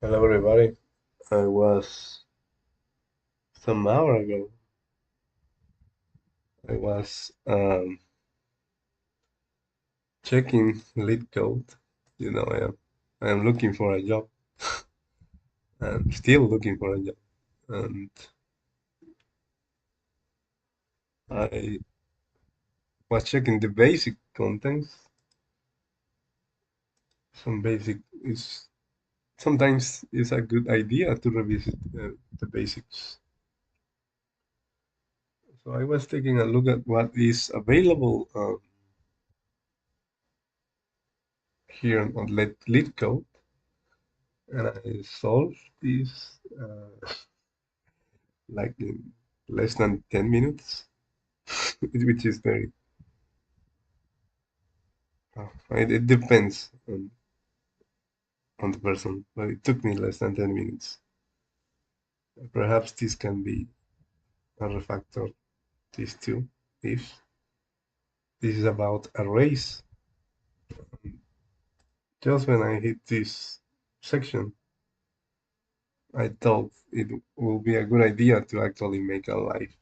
Hello, everybody. I was some hour ago. I was checking Leetcode. I am looking for a job. I'm still looking for a job, and I was checking the basic contents. Some basic is sometimes it's a good idea to revisit the basics. So I was taking a look at what is available here on Leetcode, and I solved this. Like in less than 10 minutes, which is very, it depends on the person, but it took me less than 10 minutes. Perhaps this can be a refactor, this too, if this is about arrays. Just when I hit this section, I thought it will be a good idea to actually make a live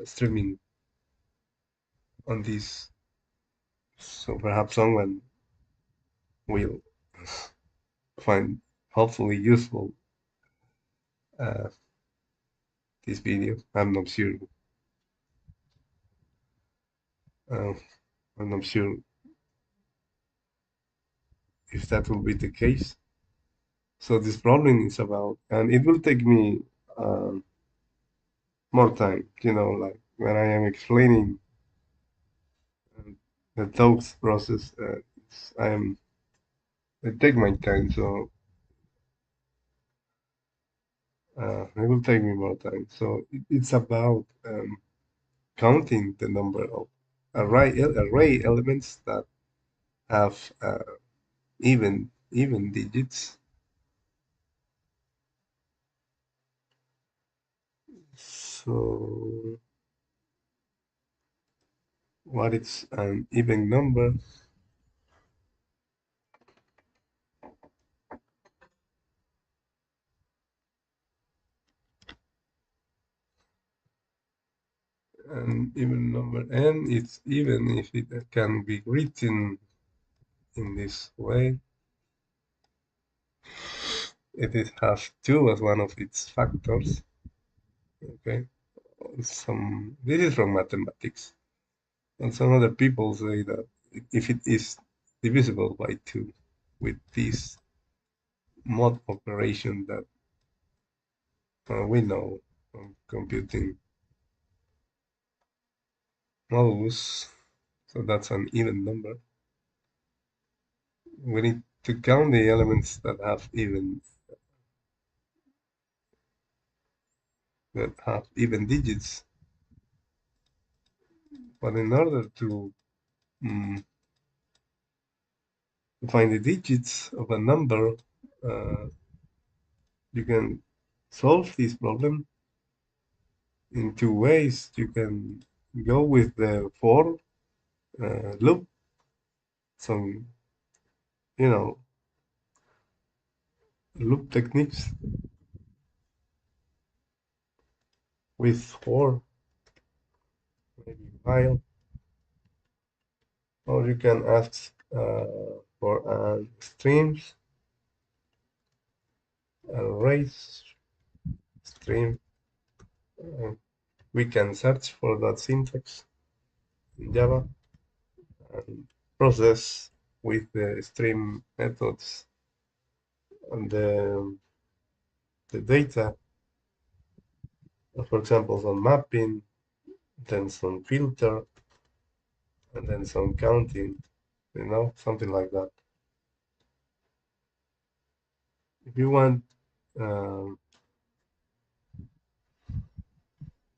streaming on this. So perhaps someone will find hopefully useful uh, this video. I'm not sure. Uh, I'm not sure if that will be the case. So this problem is about, and it will take me more time, like when I am explaining the thought process, I take my time, so it will take me more time. So it's about counting the number of array elements that have even digits. So what is an even number? An even number n is even if it can be written in this way. It has 2 as one of its factors. Okay, this is from mathematics, and some other people say that if it is divisible by 2 with this mod operation that we know from computing modulus, so that's an even number. We need to count the elements that have even digits. But in order to find the digits of a number, you can solve this problem in 2 ways. You can go with the for loop, some, you know, loop techniques with for, maybe while, or you can ask for streams, arrays, stream. Uh, we can search for that syntax in Java and process with the stream methods and the data, for example, some mapping, then some filter, and then some counting, something like that. If you want, um,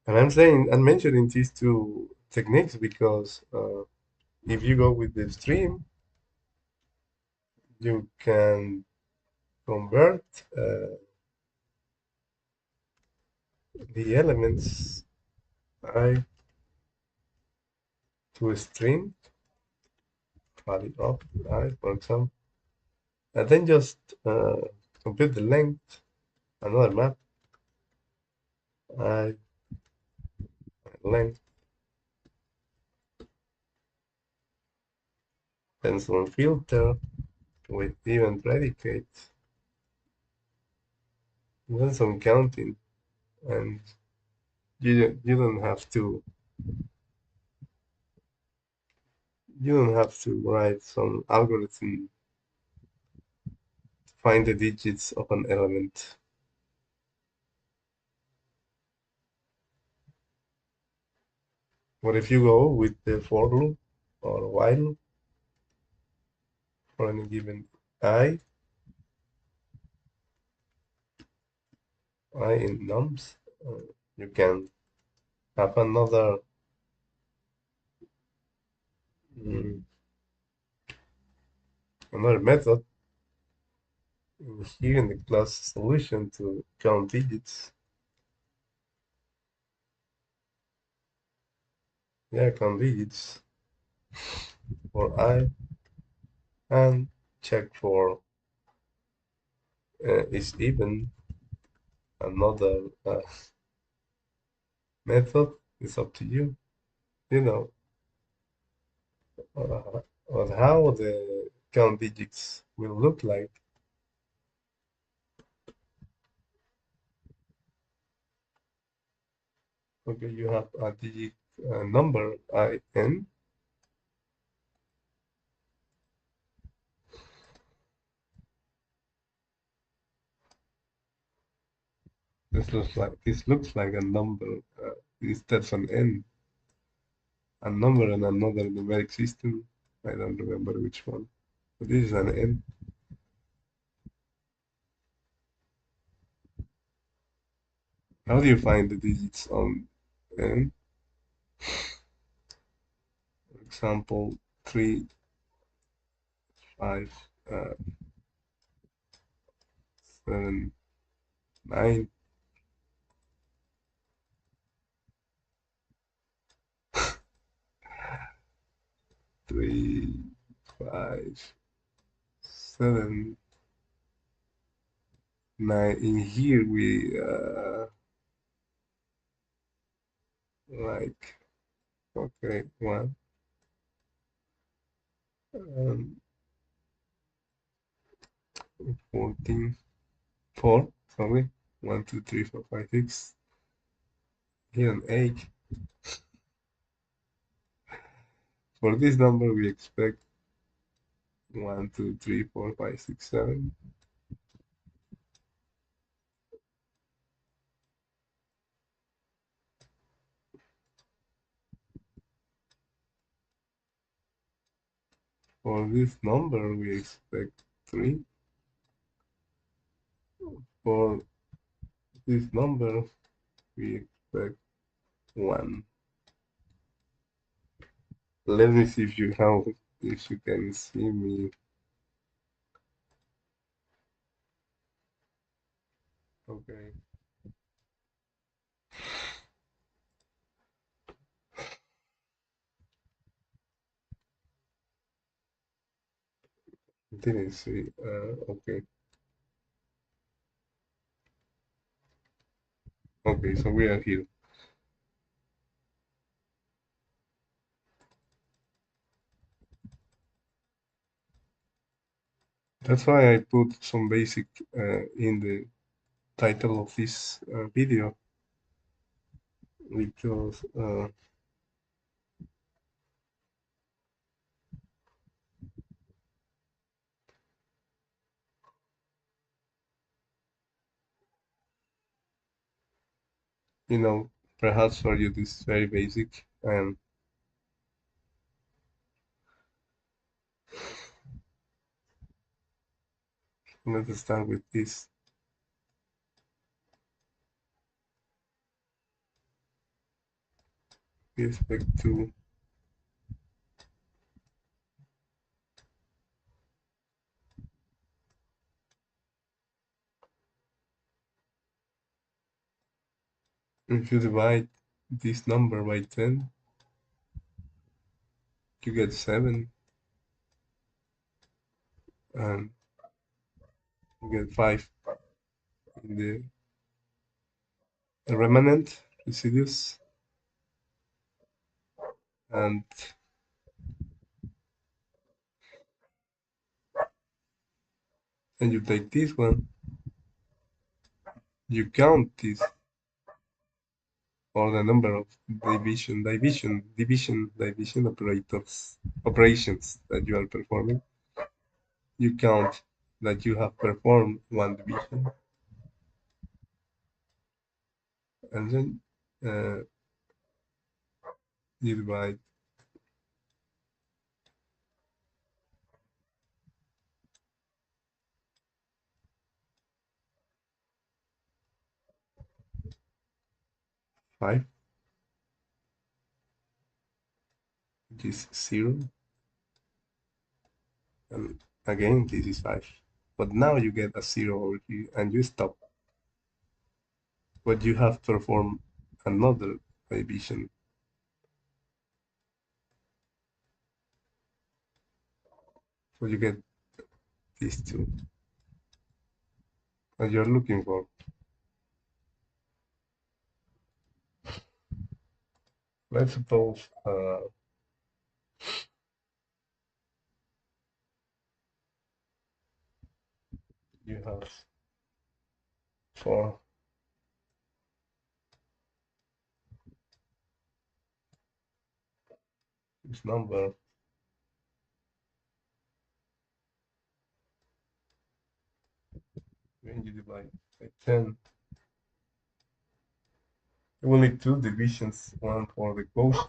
and I'm mentioning these two techniques because if you go with the stream, you can convert the elements I to a string, value of I, for example, and then just compute the length, another map, I length, pencil and filter with even predicate, then some counting, and you don't have to write some algorithm to find the digits of an element. What if you go with the for loop or while for any given I, I in nums, you can have mm, another method here in the class solution to count digits. Yeah, count digits for I and check for is even. Another method is up to you. You know, on how the count digits will look like. Okay, you have a digit number in. This looks like a number. That's an n, a number in another numeric system. I don't remember which one. But this is an n. How do you find the digits on n? For example, 3, 5, 7, 9. 3, 5, 7, 9. In here we like okay 1 um, 14 4. Sorry, 1 2 3 4 5 6. Here an 8. For this number we expect 1 2 3 4 5 6 7. For this number we expect 3. For this number we expect 1. Let me see if you can see me. Okay. Didn't see. Okay. Okay, so we are here. That's why I put some basic in the title of this video because you know perhaps for you this is very basic and let's start with this. We expect to if you divide this number by 10 you get 7 and you get 5. in the remnant residues, and you take this one, you count this, or the number of division operations that you are performing. You count that you have performed one division, and then uh, you divide 5, which is 0, and again this is 5. But now you get a 0 over here, and you stop. But you have performed another division, so you get these two, and you're looking for. Let's suppose you have for this number, when you divide by 10, you will need two divisions, one for the quotient,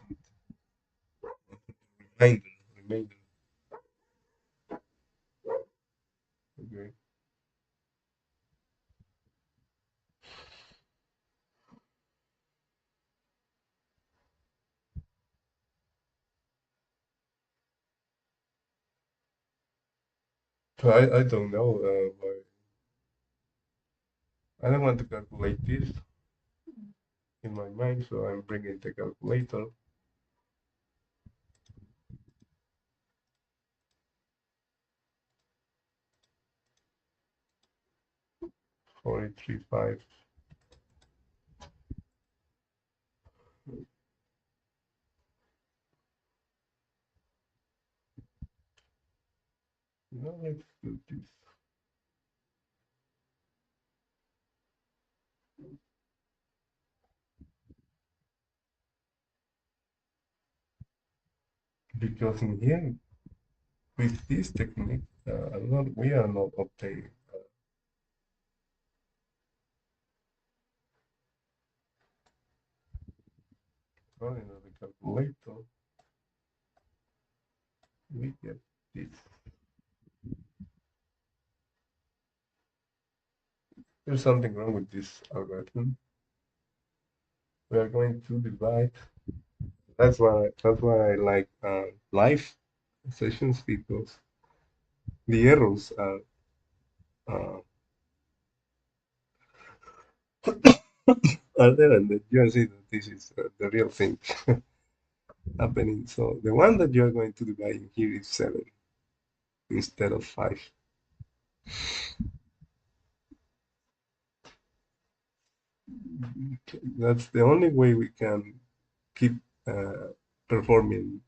remainder, remainder. Okay. So I don't know. I don't want to calculate this in my mind, so I'm bringing the calculator. 435. Now let's do this. Because in here, with this technique, we are not obtaining. Running on the calculator, we get this. There's something wrong with this algorithm. We are going to divide. That's why I like live sessions, because the errors uh, are there, and that you see that this is the real thing happening. So the one that you are going to divide in here is 7 instead of 5. That's the only way we can keep performing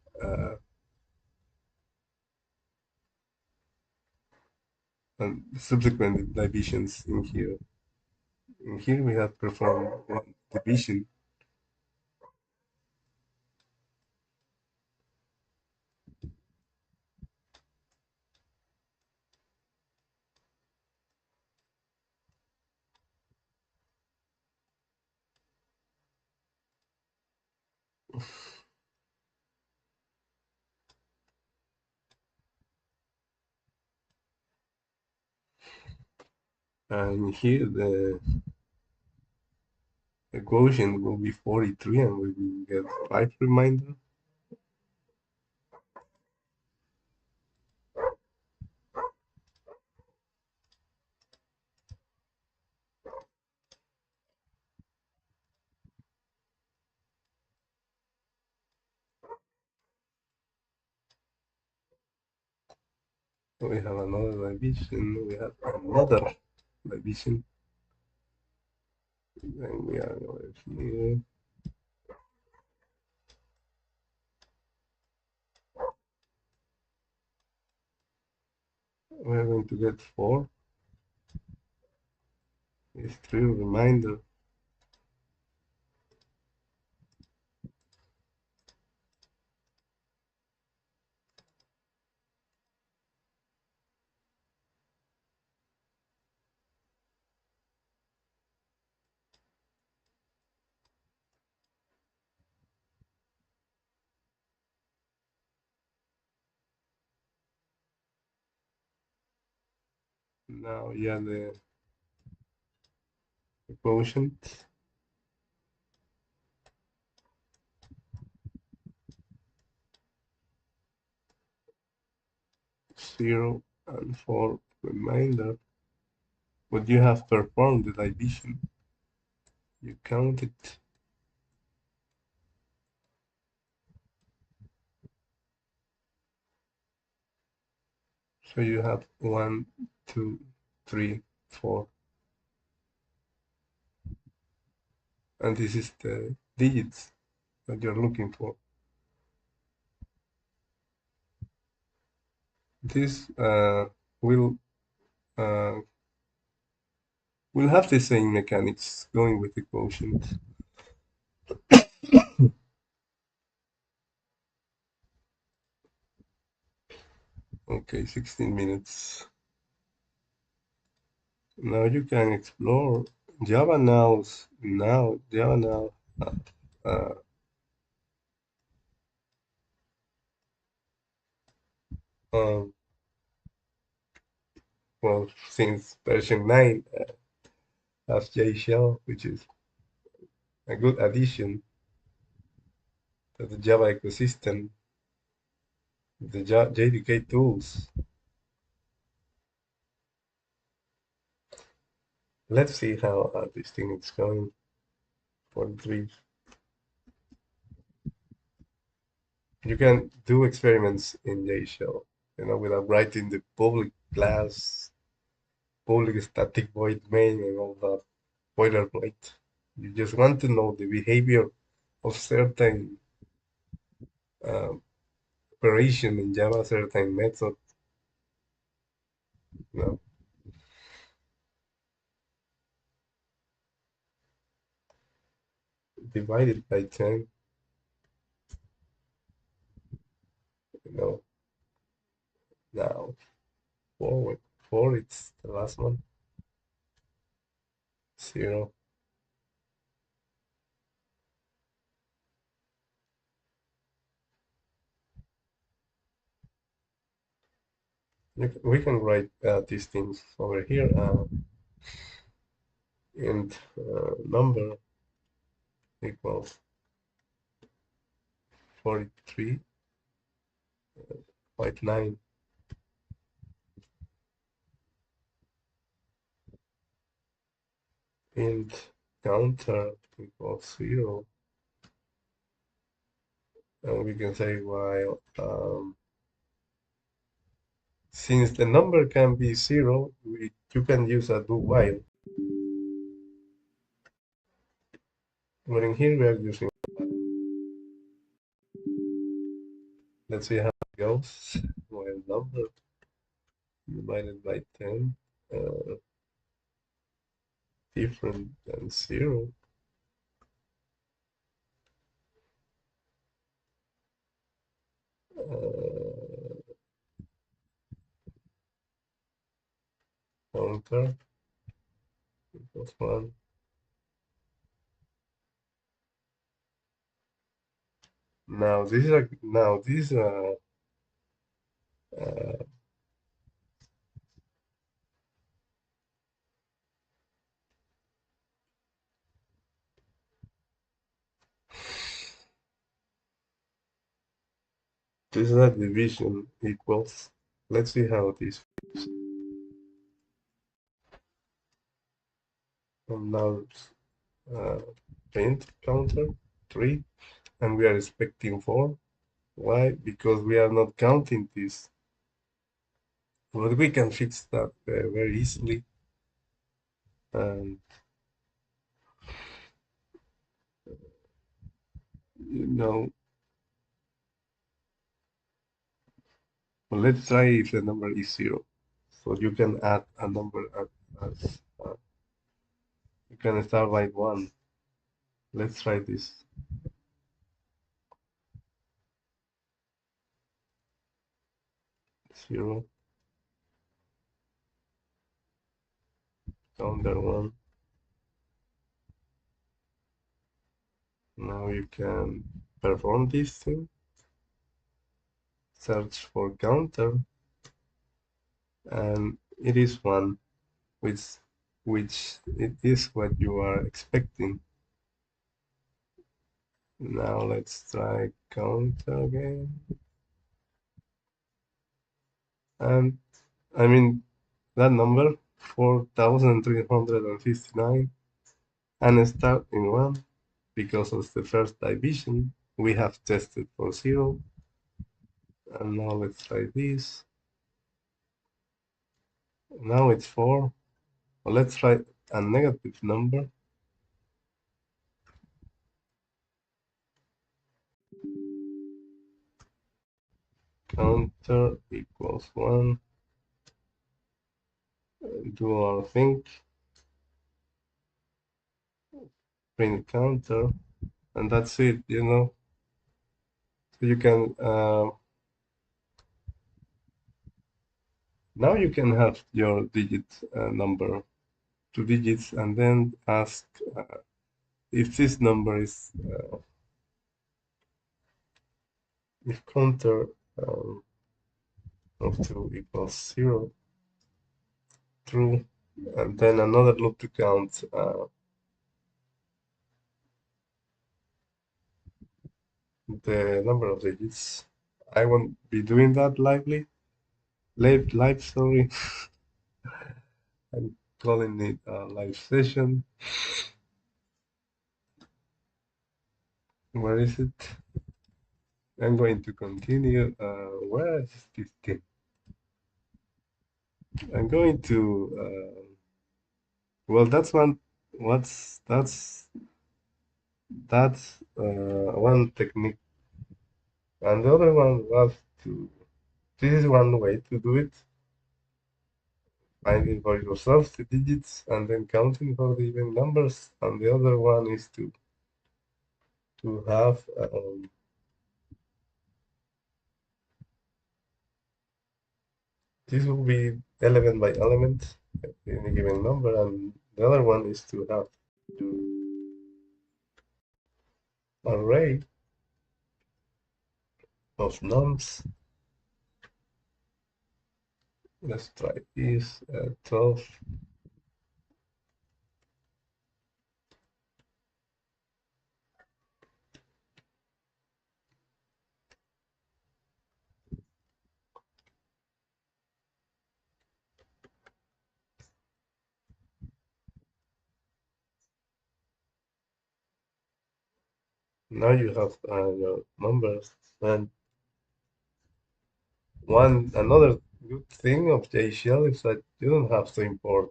and subsequent divisions in here. In here we have performed one division. And here the quotient will be 43, and we will get 5 remainder. We have another division. We have another division. Then we are over here. We're going to get 4. It's true reminder. Now, yeah, the quotient 0 and 4 reminder. Would you have performed the division? You count it. So you have 1, 2, 3, 4. And this is the digits that you're looking for. This will uh, will have the same mechanics going with the quotient. Okay, 16 minutes. Now you can explore Java Java now. Uh, um, well, since version 9 has JShell, which is a good addition to the Java ecosystem, the JDK tools. Let's see how this thing is going for the trees. You can do experiments in JShell, without writing the public class, public static void main, and all that boilerplate. You just want to know the behavior of certain uh, operation in Java, certain method, you know, divided by 10, you know, now forward, 4, it's the last one, 0. We can write these things over here, and number equals 43.9, and counter equals 0, and we can say while since the number can be 0, you can use a do while. But in here we are using, let's see how it goes. While number divided by 10, uh, different than 0. Counter equals 1. Now uh, this is a division equals. Let's see how this fits. And now uh, print counter 3, and we are expecting 4. Why? Because we are not counting this. But we can fix that very easily. And No, well, let's try if the number is 0. So you can add a number as you can start by 1. Let's try this. 0, counter 1. Now you can perform this thing. Search for counter, and it is 1, which it is what you are expecting. Now let's try counter again. And I mean that number 4,359 and start in 1 because of the first division we have tested for 0. And now let's try this. Now it's 4. Well, let's try a negative number. Counter equals 1. Do our thing. Print counter. And that's it, you know. So you can now you can have your digit number, 2 digits, and then ask if this number is if counter of 2 equals 0, true, and then another loop to count the number of digits. I won't be doing that live, sorry. I'm calling it a live session. Where is it? I'm going to continue. Where is this thing? I'm going to. Well, that's one. That's one technique, and the other one was to. This is one way to do it. Finding for yourself the digits and then counting for the even numbers, and the other one is to have this will be element by element in a given number, and the other one is to have your array of nums. Let's try this 12. Now you have your numbers, and another good thing of JShell is that you don't have to import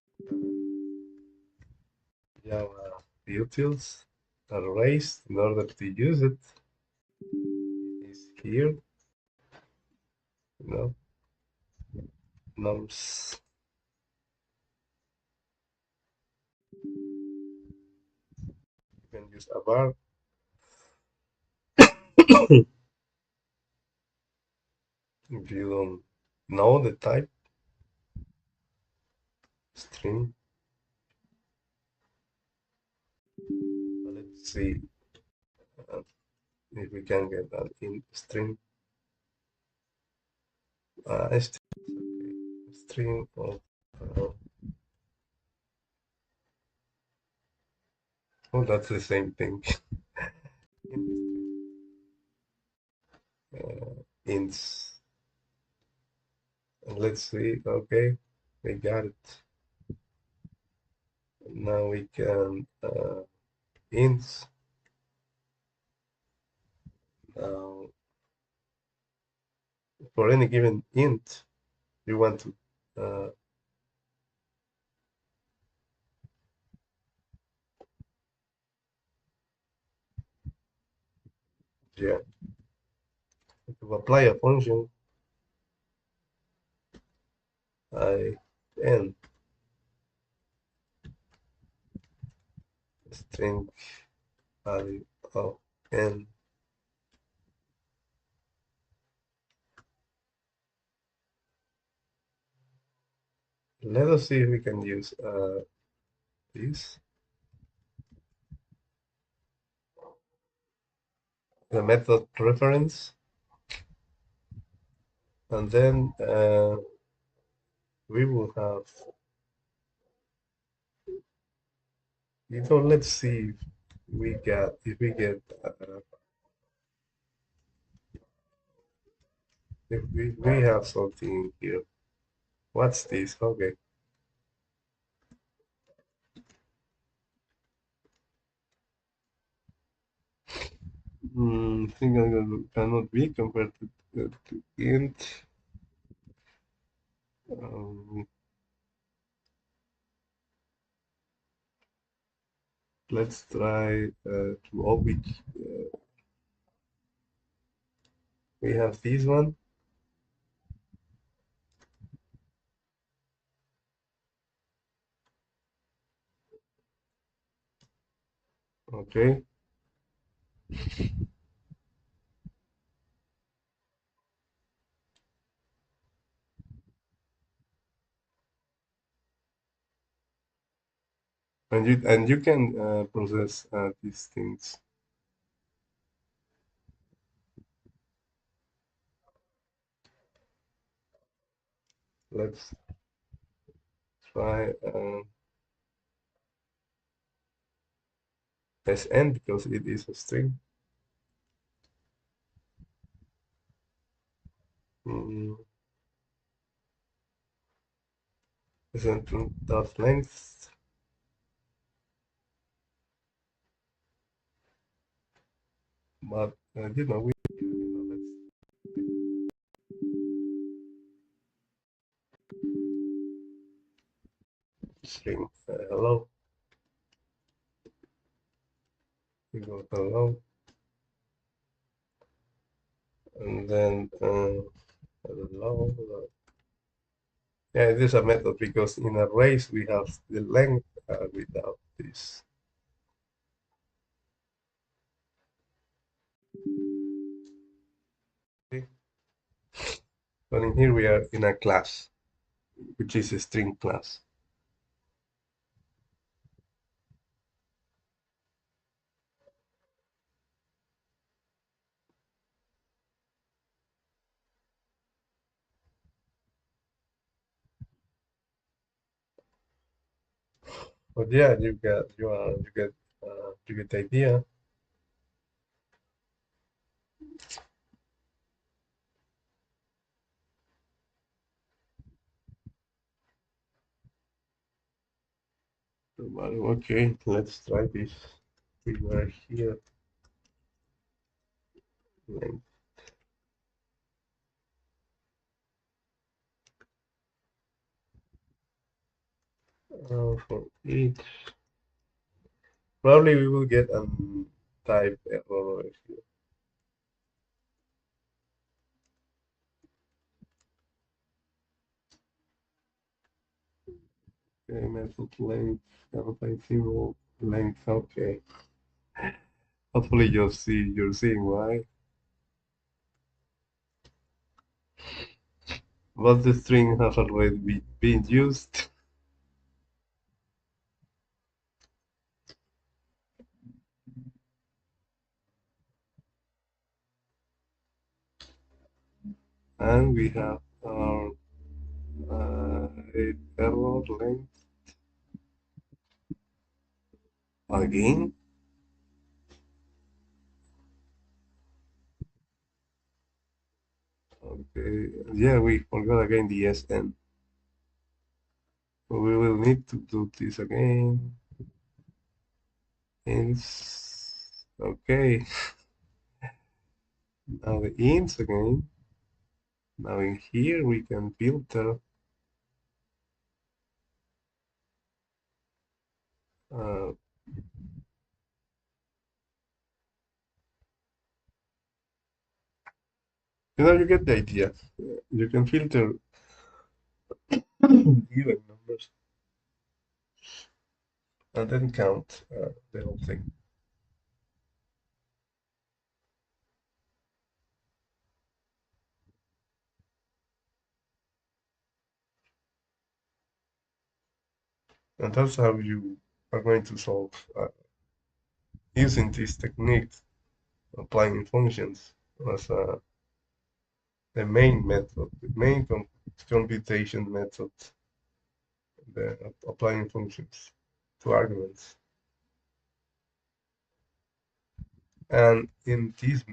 Java utils arrays in order to use it. Is here, you know, nums. You can use a bar. If you don't know the type, string. Let's see if we can get that in string. String of oh, that's the same thing. Ints. And let's see. Okay, we got it. Now we can ints. Now, for any given int, you want to Yeah, to apply a function, I n string value of n. Let us see if we can use this, the method reference, and then we will have, let's see if if we have something here. What's this? Okay. Single cannot be converted to int. Um, let's try to object. We have this one. Okay. And you can process these things. Let's try sn because it is a string. Mm, sn dot length. But we let's string hello equal hello, and then hello. Yeah, it is a method because in arrays we have the length without this. Okay. But in here we are in a class, which is a string class. But yeah, you get the idea. But okay, let's try this. We were here. Length for each. Probably we will get a type error here. Okay, method length, by zero length. Okay. Hopefully you're seeing why. But the string has already been used. And we have our error length again. Okay, yeah, we forgot again the SN. So we will need to do this again. Ints. Okay, now the ints again. Now in here we can filter uh, You get the idea. You can filter even numbers and then count the whole thing. And that's how you are going to solve using this technique, applying functions as the main method, the main computation method, the applying functions to arguments. And in this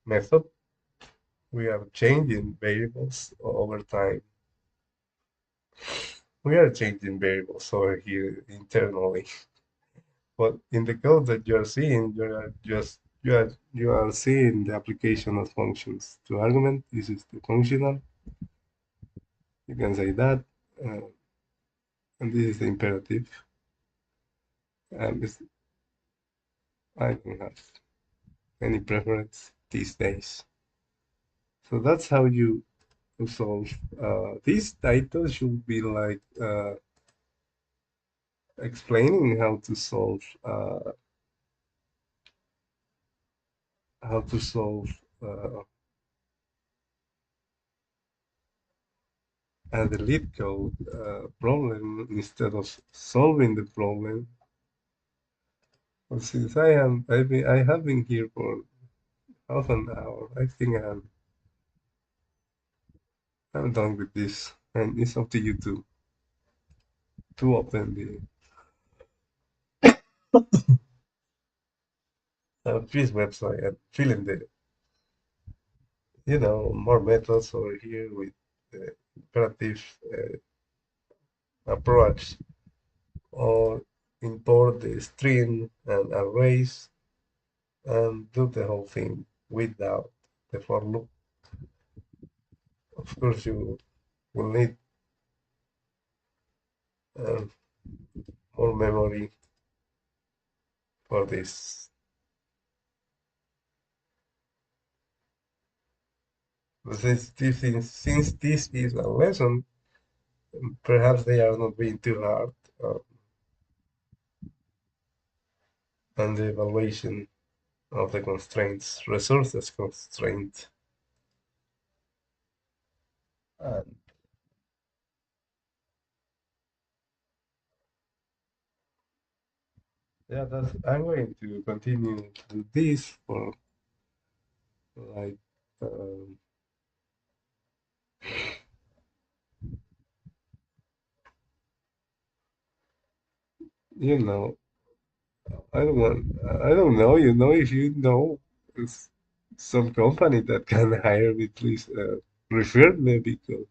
method, we are changing variables over time. We are changing variables over here internally. But in the code that you are seeing, you are seeing the application of functions to argument. This is the functional. You can say that, uh, and this is the imperative. I don't have any preference these days. So that's how you solve. These titles should be like explaining how to solve uh, the lead code problem instead of solving the problem. But since I have been here for half an hour, I think I'm done with this, and it's up to you to open the Tree's website and fill in the more methods over here with the imperative approach, or import the string and arrays and do the whole thing without the for loop. Of course, you will need uh, more memory for this. But since this is a lesson, perhaps they are not being too hard, uh, and the evaluation of the constraints, resources constraint. And yeah, I'm going to continue to do this for like um, you know I don't know, if you know s- some company that can hire me, please refer me, because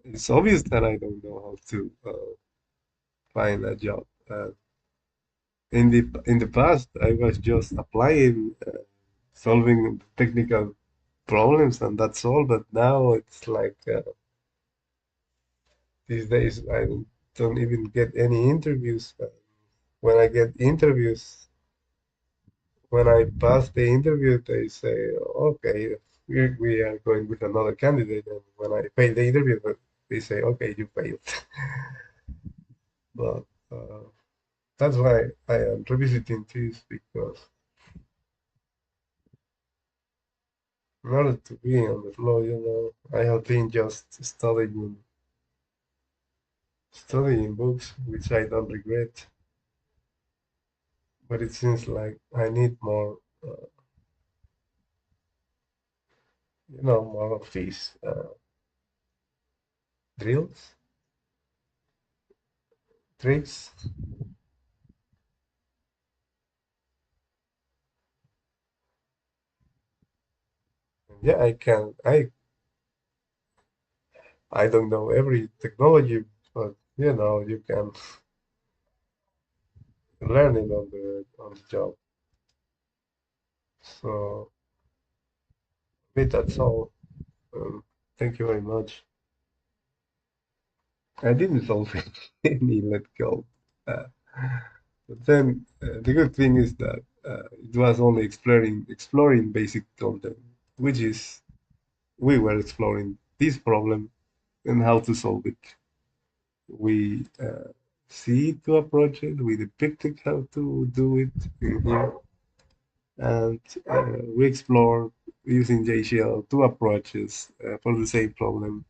it's obvious that I don't know how to find a job. In the past, I was just applying, solving technical problems, and that's all. But now it's like these days I don't even get any interviews. When I get interviews, when I pass the interview, they say, "Okay, we are going with another candidate." And when I fail the interview, they say, "Okay, you failed." But that's why I am revisiting this, because in order to be on the flow, I have been just studying books, which I don't regret. But it seems like I need more, more of these drills, tricks. Yeah, I don't know every technology, but you can learn it on the job. So, with that's all. Um, Thank you very much. I didn't solve any let go. Uh, but then the good thing is that It was only exploring basic content, which is we were exploring this problem and how to solve it. We see to a project, we depicted how to do it in here, and we explore using JCL two approaches for the same problem.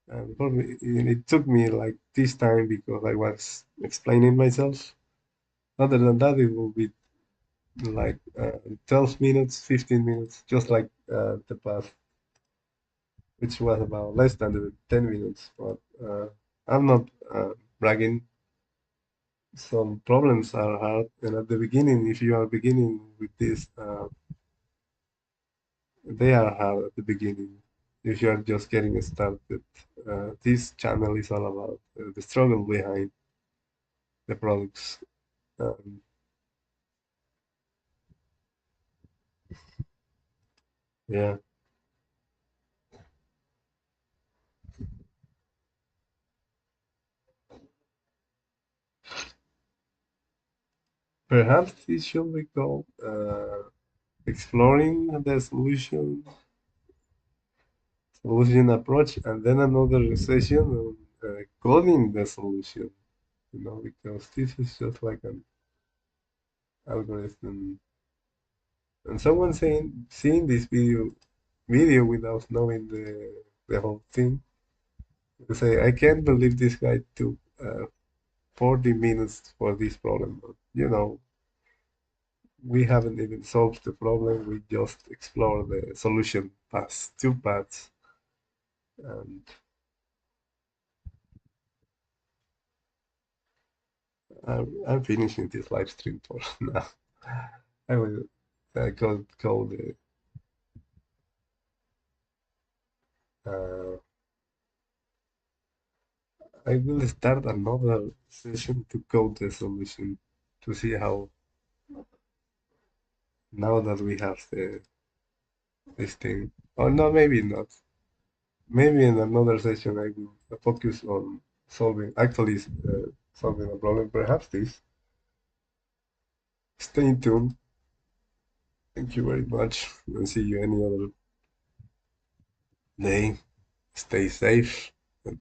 And for me, it took me like this time because I was explaining myself. Other than that, it will be like 12 minutes, 15 minutes, just like the past, which was about less than the 10 minutes. But I'm not bragging. Some problems are hard, and at the beginning, if you are beginning with this, they are hard at the beginning. If you are just getting started, this channel is all about the struggle behind the products. Um, yeah, perhaps this should be called exploring the solution approach, and then another session on coding the solution. Because this is just like an algorithm. And someone seeing this video without knowing the whole thing, they say, I can't believe this guy took 40 minutes for this problem. But, we haven't even solved the problem. We just explore the solution paths, two paths, and I'm finishing this live stream for now. I will call the I will start another session to code the solution to see how now that we have this thing. Or no, maybe not. Maybe in another session I will focus on actually solving a problem. Perhaps this. Stay tuned. Thank you very much, and see you any other day. Stay safe.